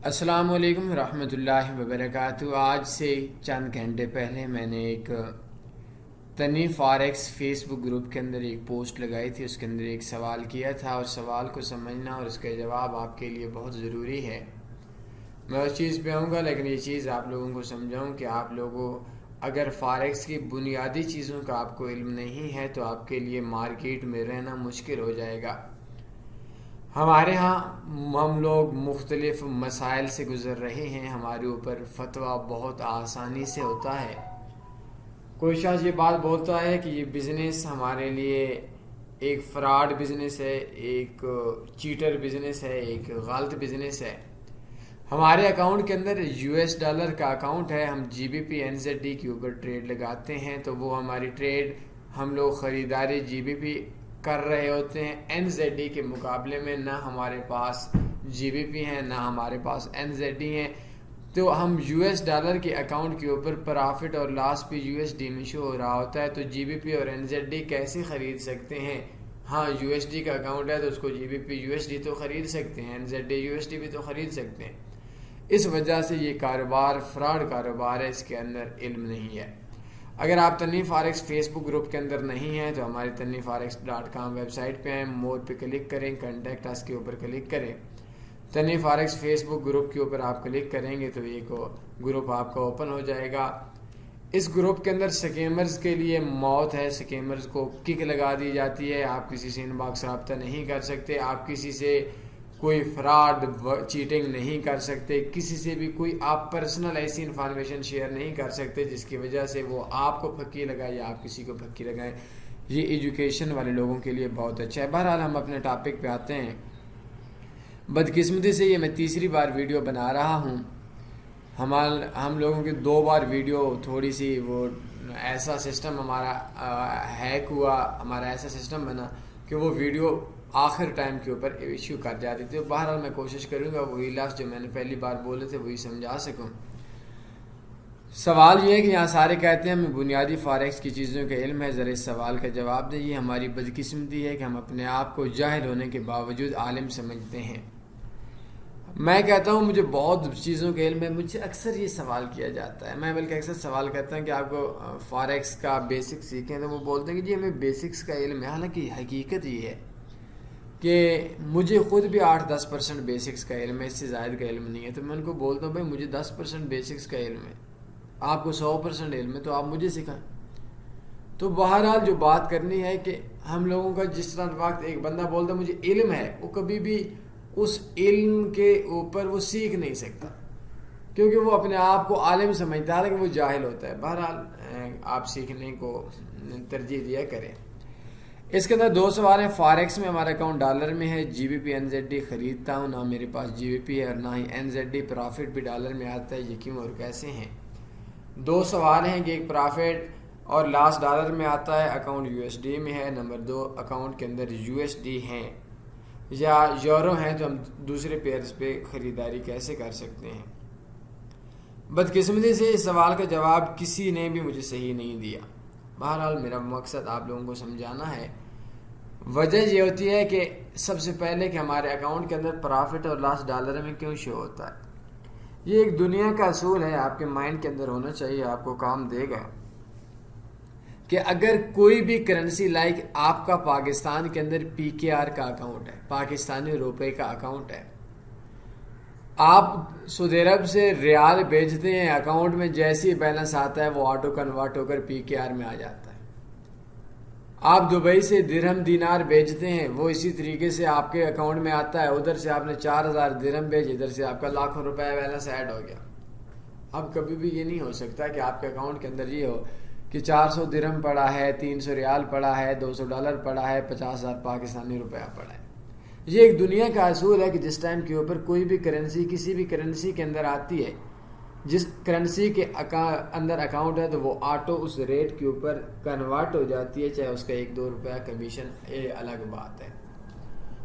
السلام علیکم ورحمۃ اللہ وبرکاتہ۔ آج سے چند گھنٹے پہلے میں نے ایک تنی فاریکس فیس بک گروپ کے اندر ایک پوسٹ لگائی تھی۔ اس کے اندر ایک سوال کیا تھا اور سوال کو سمجھنا اور اس کا جواب آپ کے لیے بہت ضروری ہے۔ میں اس چیز پہ آؤں گا، لیکن یہ چیز آپ لوگوں کو سمجھاؤں کہ آپ لوگوں اگر فاریکس کی بنیادی چیزوں کا آپ کو علم نہیں ہے تو آپ کے لیے مارکیٹ میں رہنا مشکل ہو جائے گا۔ ہمارے ہاں ہم لوگ مختلف مسائل سے گزر رہے ہیں، ہمارے اوپر فتویٰ بہت آسانی سے ہوتا ہے۔ کوئی شخص یہ بات بولتا ہے کہ یہ بزنس ہمارے لیے ایک فراڈ بزنس ہے، ایک چیٹر بزنس ہے، ایک غلط بزنس ہے۔ ہمارے اکاؤنٹ کے اندر US$ کا اکاؤنٹ ہے، ہم GBP NZD کے اوپر ٹریڈ لگاتے ہیں تو وہ ہماری ٹریڈ ہم لوگ خریداری GBP کر رہے ہوتے ہیں NZD کے مقابلے میں، نہ ہمارے پاس GBP ہیں نہ ہمارے پاس NZD ہیں، تو ہم US$ کے اکاؤنٹ کے اوپر پرافٹ اور لاس پہ USD میں شو ہو رہا ہوتا ہے، تو GBP اور NZD کیسے خرید سکتے ہیں؟ ہاں USD کا اکاؤنٹ ہے تو اس کو GBP USD تو خرید سکتے ہیں، NZD USD بھی تو خرید سکتے ہیں۔ اس وجہ سے یہ کاروبار فراڈ کاروبار ہے، اس کے اندر علم نہیں ہے۔ اگر آپ تنی فاریکس فیس بک گروپ کے اندر نہیں ہیں تو ہماری tanniforex.com ویب سائٹ پہ آئیں، مور پہ کلک کریں، کنٹیکٹ اس کے اوپر کلک کریں۔ تنی فاریکس فیس بک گروپ کے اوپر آپ کلک کریں گے تو ایک گروپ آپ کا اوپن ہو جائے گا۔ اس گروپ کے اندر سکیمرز کے لیے موت ہے، سکیمرز کو کک لگا دی جاتی ہے، آپ کسی سے ان باکس رابطہ نہیں کر سکتے، آپ کسی سے کوئی فراڈ چیٹنگ نہیں کر سکتے، کسی سے بھی کوئی آپ پرسنل ایسی انفارمیشن شیئر نہیں کر سکتے جس کی وجہ سے وہ آپ کو پھکی لگائے یا آپ کسی کو پھکی لگائیں۔ یہ ایجوکیشن والے لوگوں کے لیے بہت اچھا ہے۔ بہرحال ہم اپنے ٹاپک پہ آتے ہیں۔ بدقسمتی سے یہ میں تیسری بار ویڈیو بنا رہا ہوں۔ ہم لوگوں کی 2 بار ویڈیو تھوڑی سی وہ ایسا سسٹم ہمارا ہیک ہوا، ہمارا ایسا سسٹم بنا کہ وہ ویڈیو آخر ٹائم کے اوپر ایشو کر جاتی تھی۔ بہرحال میں کوشش کروں گا وہی لفظ جو میں نے پہلی بار بولے تھے وہی سمجھا سکوں۔ سوال یہ ہے کہ یہاں سارے کہتے ہیں ہمیں بنیادی فاریکس کی چیزوں کا علم ہے، ذرا اس سوال کا جواب دیں۔ یہ ہماری بدقسمتی ہے کہ ہم اپنے آپ کو جاہل ہونے کے باوجود عالم سمجھتے ہیں۔ میں کہتا ہوں مجھے بہت چیزوں کا علم ہے، مجھ سے اکثر یہ سوال کیا جاتا ہے، میں بلکہ اکثر سوال کرتا ہوں کہ آپ کو فاریکس کا بیسک سیکھیں تو وہ بولتے ہیں کہ جی ہمیں بیسکس کا علم ہے، حالانکہ حقیقت یہ ہے کہ مجھے خود بھی 8-10% بیسکس کا علم ہے، اس سے زائد کا علم نہیں ہے، تو میں ان کو بولتا ہوں بھائی مجھے 10% بیسکس کا علم ہے، آپ کو 100% علم ہے تو آپ مجھے سکھائیں۔ تو بہرحال جو بات کرنی ہے کہ ہم لوگوں کا جس طرح وقت ایک بندہ بولتا ہے مجھے علم ہے، وہ کبھی بھی اس علم کے اوپر وہ سیکھ نہیں سکتا کیونکہ وہ اپنے آپ کو عالم سمجھتا ہے کہ وہ جاہل ہوتا ہے۔ بہرحال آپ سیکھنے کو ترجیح دیا کریں۔ اس کے اندر 2 سوال ہیں۔ فاریکس میں ہمارا اکاؤنٹ ڈالر میں ہے، GBP NZD خریدتا ہوں، نہ میرے پاس GBP ہے اور نہ ہی NZD، پرافٹ بھی ڈالر میں آتا ہے، یہ کیوں اور کیسے ہیں؟ 2 سوال ہیں کہ ایک پرافٹ اور لاس ڈالر میں آتا ہے، اکاؤنٹ USD میں ہے، نمبر 2 اکاؤنٹ کے اندر USD ہیں یا یورو ہیں تو ہم دوسرے پیئرز پہ خریداری کیسے کر سکتے ہیں؟ بدقسمتی سے اس سوال کا جواب کسی نے بھی مجھے صحیح نہیں دیا۔ بہرحال میرا مقصد آپ لوگوں کو سمجھانا ہے۔ وجہ یہ ہوتی ہے کہ سب سے پہلے کہ ہمارے اکاؤنٹ کے اندر پرافٹ اور لاس ڈالر میں کیوں شو ہوتا ہے؟ یہ ایک دنیا کا اصول ہے، آپ کے مائنڈ کے اندر ہونا چاہیے، آپ کو کام دے گا کہ اگر کوئی بھی کرنسی لائک آپ کا پاکستان کے اندر PKR کا اکاؤنٹ ہے، پاکستانی روپے کا اکاؤنٹ ہے، آپ سعودی عرب سے ریال بھیجتے ہیں، اکاؤنٹ میں جیسی بیلنس آتا ہے وہ آٹو کنورٹ ہو کر PKR میں آ جاتا ہے۔ آپ دبئی سے درہم دینار بھیجتے ہیں، وہ اسی طریقے سے آپ کے اکاؤنٹ میں آتا ہے، ادھر سے آپ نے 4000 درہم بھیجے، ادھر سے آپ کا لاکھوں روپے بیلنس ایڈ ہو گیا۔ اب کبھی بھی یہ نہیں ہو سکتا کہ آپ کے اکاؤنٹ کے اندر یہ ہو کہ 400 درہم پڑا ہے، 300 ریال پڑا ہے، $200 پڑا ہے، 50,000 پاکستانی روپیہ پڑا ہے۔ یہ ایک دنیا کا اصول ہے کہ جس ٹائم کے اوپر کوئی بھی کرنسی کسی بھی کرنسی کے اندر آتی ہے، جس کرنسی کے اندر اکاؤنٹ ہے تو وہ آٹو اس ریٹ کے اوپر کنورٹ ہو جاتی ہے، چاہے اس کا 1-2 روپیہ کمیشن، یہ الگ بات ہے۔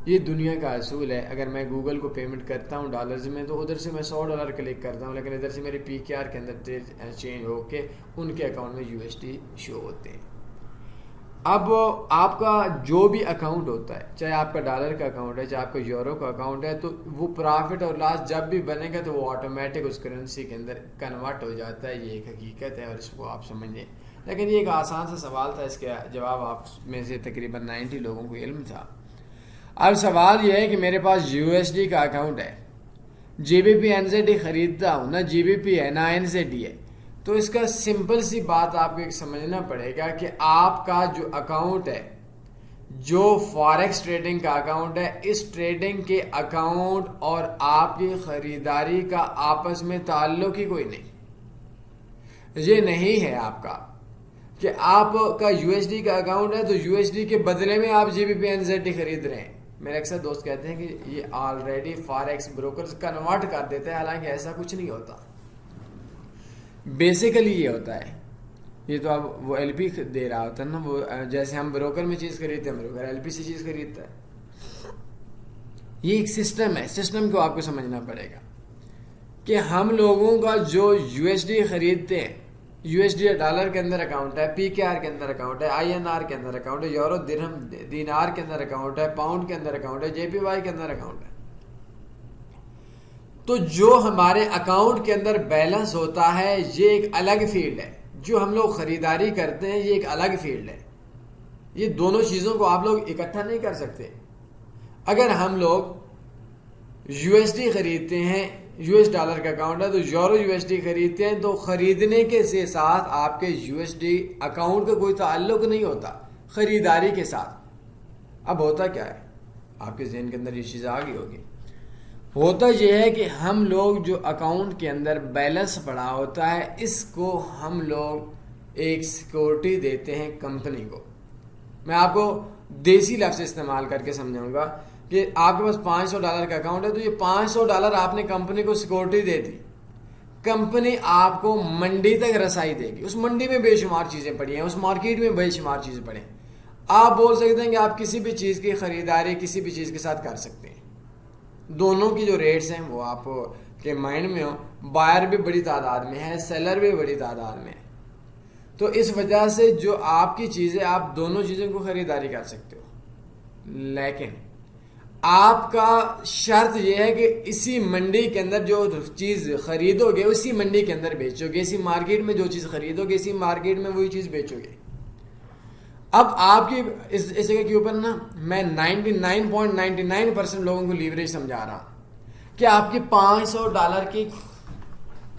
یہ دنیا کا اصول ہے۔ اگر میں گوگل کو پیمنٹ کرتا ہوں ڈالرز میں تو ادھر سے میں $100 کلک کرتا ہوں، لیکن ادھر سے میرے PKR کے اندر چینج ہو کے ان کے اکاؤنٹ میں USD شو ہوتے ہیں۔ اب آپ کا جو بھی اکاؤنٹ ہوتا ہے، چاہے آپ کا ڈالر کا اکاؤنٹ ہے، چاہے آپ کا یورو کا اکاؤنٹ ہے، تو وہ پرافٹ اور لاس جب بھی بنے گا تو وہ آٹومیٹک اس کرنسی کے اندر کنورٹ ہو جاتا ہے. یہ ایک حقیقت ہے اور اس کو آپ سمجھیں. لیکن یہ ایک آسان سا سوال تھا، اس کا جواب آپ میں سے تقریباً 90 لوگوں کو علم تھا. اب سوال یہ ہے کہ میرے پاس یو ایس ڈی کا اکاؤنٹ ہے، G B P N Z D خریدتا ہوں، نہ جی بی پی ہے نہ این زیڈ ڈی ہے. تو اس کا سمپل سی بات آپ کو ایک سمجھنا پڑے گا کہ آپ کا جو اکاؤنٹ ہے، جو فاریکس ٹریڈنگ کا اکاؤنٹ ہے، اس ٹریڈنگ کے اکاؤنٹ اور آپ کی خریداری کا آپس میں تعلق ہی کوئی نہیں. یہ نہیں ہے آپ کا کہ آپ کا یو ایس ڈی کا اکاؤنٹ ہے تو یو ایس ڈی کے بدلے میں آپ G B P N Z D خرید رہے ہیں. میرے اکثر دوست کہتے ہیں کہ یہ آلریڈی فاریکس بروکرز کنورٹ کر دیتے ہیں، حالانکہ ایسا کچھ نہیں ہوتا. بیسیکلی یہ ہوتا ہے، یہ تو اب وہ ایل پی دے رہا ہوتا ہے نا، وہ جیسے ہم بروکر میں چیز خریدتے ہیں، بروکر ایل پی سے چیز خریدتا ہے. یہ ایک سسٹم ہے، سسٹم کو آپ کو سمجھنا پڑے گا کہ ہم لوگوں کا جو یو ایس ڈی خریدتے ہیں، یو ایس ڈی ڈالر کے اندر اکاؤنٹ ہے، پی کے آر کے اندر اکاؤنٹ ہے، آئی این آر کے اندر اکاؤنٹ ہے، یورو درہم دینار کے اندر اکاؤنٹ ہے، پاؤنڈ کے اندر اکاؤنٹ ہے، جے پی وائی کے اندر اکاؤنٹ ہے. تو جو ہمارے اکاؤنٹ کے اندر بیلنس ہوتا ہے یہ ایک الگ فیلڈ ہے. جو ہم لوگ خریداری کرتے ہیں یہ ایک الگ فیلڈ ہے. یہ دونوں چیزوں کو آپ لوگ اکٹھا نہیں کر سکتے. اگر ہم لوگ یو ایس ڈی خریدتے ہیں، یو ایس ڈالر کا اکاؤنٹ ہے، تو یورو یو ایس ڈی خریدتے ہیں، تو خریدنے کے ساتھ آپ کے یو ایس ڈی اکاؤنٹ کا کوئی تعلق نہیں ہوتا خریداری کے ساتھ. اب ہوتا کیا ہے، آپ کے ذہن کے اندر یہ چیز آ گئی ہوگی. ہوتا یہ ہے کہ ہم لوگ جو اکاؤنٹ کے اندر بیلنس پڑا ہوتا ہے، اس کو ہم لوگ ایک سیکورٹی دیتے ہیں کمپنی کو. میں آپ کو دیسی لفظ استعمال کر کے سمجھاؤں گا کہ آپ کے پاس $500 کا اکاؤنٹ ہے، تو یہ $500 آپ نے کمپنی کو سیکورٹی دے دی. کمپنی آپ کو منڈی تک رسائی دے گی. اس منڈی میں بے شمار چیزیں پڑی ہیں، اس مارکیٹ میں بے شمار چیزیں پڑی ہیں. آپ بول سکتے ہیں کہ آپ کسی بھی چیز کی خریداری کسی بھی چیز کے ساتھ کر سکتے ہیں. دونوں کی جو ریٹس ہیں وہ آپ کے مائنڈ میں ہو. بائر بھی بڑی تعداد میں ہے، سیلر بھی بڑی تعداد میں ہے. تو اس وجہ سے جو آپ کی چیزیں، آپ دونوں چیزوں کو خریداری کر سکتے ہو. لیکن آپ کا شرط یہ ہے کہ اسی منڈی کے اندر جو چیز خریدو گے اسی منڈی کے اندر بیچو گے. اسی مارکیٹ میں جو چیز خریدو گے اسی مارکیٹ میں وہی چیز بیچو گے. اب آپ کی اس جگہ کے اوپر نا میں 99.99% لوگوں کو لیوریج سمجھا رہا ہوں کہ آپ کی $500 کی،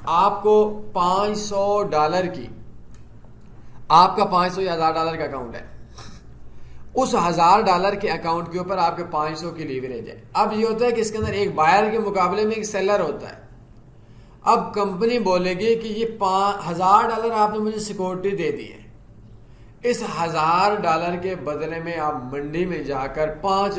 آپ کو $500 کی، آپ کا $500 یا $1000 کا اکاؤنٹ ہے، اس $1000 کے اکاؤنٹ کے اوپر آپ کے 500 کی لیوریج ہے. اب یہ ہوتا ہے کہ اس کے اندر ایک بائر کے مقابلے میں ایک سیلر ہوتا ہے. اب کمپنی بولے گی کہ یہ $1000 آپ نے مجھے سیکورٹی دے دی ہے، اس $1000 کے بدلے میں آپ منڈی میں جا کر $5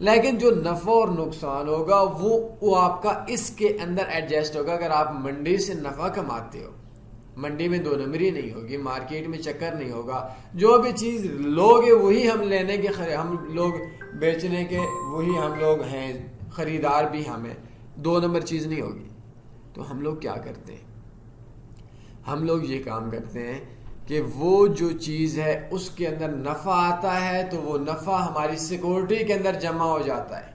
لیکن جو نفع اور نقصان ہوگا وہ آپ کا اس کے اندر ایڈجسٹ ہوگا. اگر آپ منڈی سے نفع کماتے ہو، منڈی میں 2 نمبری نہیں ہوگی، مارکیٹ میں چکر نہیں ہوگا، جو بھی چیز لوگے وہی ہم لینے کے، ہم لوگ بیچنے کے وہی ہم لوگ ہیں، خریدار بھی ہمیں، 2 نمبر چیز نہیں ہوگی. تو ہم لوگ کیا کرتے ہیں، ہم لوگ یہ کام کرتے ہیں کہ وہ جو چیز ہے اس کے اندر نفع آتا ہے تو وہ نفع ہماری سیکورٹی کے اندر جمع ہو جاتا ہے،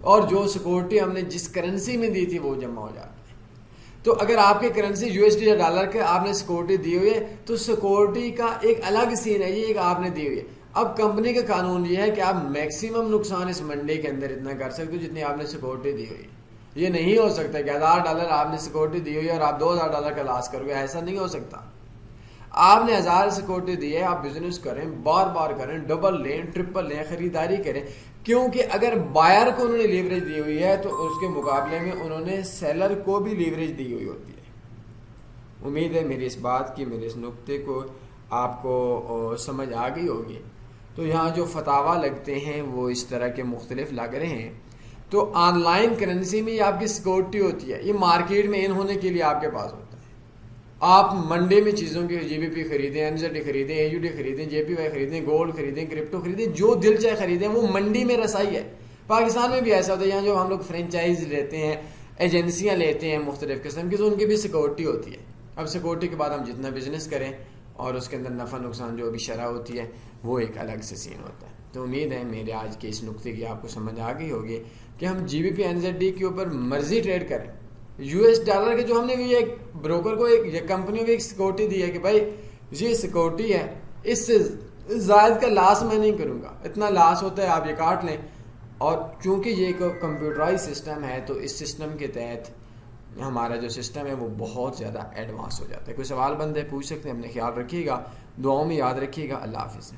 اور جو سیکورٹی ہم نے جس کرنسی میں دی تھی وہ جمع ہو جاتا ہے. تو اگر آپ کی کرنسی یو ایس ڈی یا ڈالر کے آپ نے سیکورٹی دی ہوئی ہے تو سیکورٹی کا ایک الگ سین ہے، یہ ایک آپ نے دی ہوئی ہے. اب کمپنی کا قانون یہ ہے کہ آپ میکسیمم نقصان اس منڈی کے اندر اتنا کر سکتے ہو جتنی آپ نے سیکورٹی دی ہوئی. یہ نہیں ہو سکتا کہ $1000 آپ نے سیکورٹی دی ہوئی اور آپ $2000 کا لاس کرو گے، ایسا نہیں ہو سکتا. آپ نے 1000 سیکورٹی دی ہے، آپ بزنس کریں، بار بار کریں، ڈبل لیں، ٹرپل لیں، خریداری کریں. کیونکہ اگر بائر کو انہوں نے لیوریج دی ہوئی ہے تو اس کے مقابلے میں انہوں نے سیلر کو بھی لیوریج دی ہوئی ہوتی ہے. امید ہے میری اس بات کی، میرے اس نقطے کو آپ کو سمجھ آ گئی ہوگی. تو یہاں جو فتاوا لگتے ہیں وہ اس طرح کے مختلف لگ رہے ہیں. تو آن لائن کرنسی میں یہ آپ کی سیکورٹی ہوتی ہے، یہ مارکیٹ میں ان ہونے کے لیے آپ کے پاس ہوتا ہے. آپ منڈی میں چیزوں کی جی بی پی خریدیں، این زیڈ ڈی خریدیں، اے یو ڈی خریدیں، جے پی وائی خریدیں، گولڈ خریدیں، کرپٹو خریدیں، جو دل چاہے خریدیں، وہ منڈی میں رسائی ہے. پاکستان میں بھی ایسا ہوتا ہے، یہاں جو ہم لوگ فرینچائز لیتے ہیں، ایجنسیاں لیتے ہیں مختلف قسم کی، تو ان کی بھی سیکورٹی ہوتی ہے. اب سیکورٹی کے بعد ہم جتنا بزنس کریں اور اس کے اندر نفع نقصان جو بھی شرح ہوتی ہے وہ ایک الگ سے سین ہوتا ہے. تو امید ہے میرے آج کے اس نقطے کی آپ کو سمجھ آ گئی ہوگی کہ ہم جی بی پی NZD کے اوپر مرضی ٹریڈ کریں. $کے جو ہم نے بھی ایک بروکر کو ایک کمپنی کو ایک سیکورٹی دی ہے کہ بھائی یہ سیکورٹی ہے, اس سے زائد کا لاس میں نہیں کروں گا, اتنا لاس ہوتا ہے آپ یہ کاٹ لیں. اور چونکہ یہ ایک کمپیوٹرائز سسٹم ہے تو اس سسٹم کے تحت ہمارا جو سسٹم ہے وہ بہت زیادہ ایڈوانس ہو جاتا ہے. کوئی سوال بند ہے پوچھ سکتے ہیں. اپنے خیال رکھیے گا, دعاؤں میں یاد رکھیے گا. اللہ حافظ.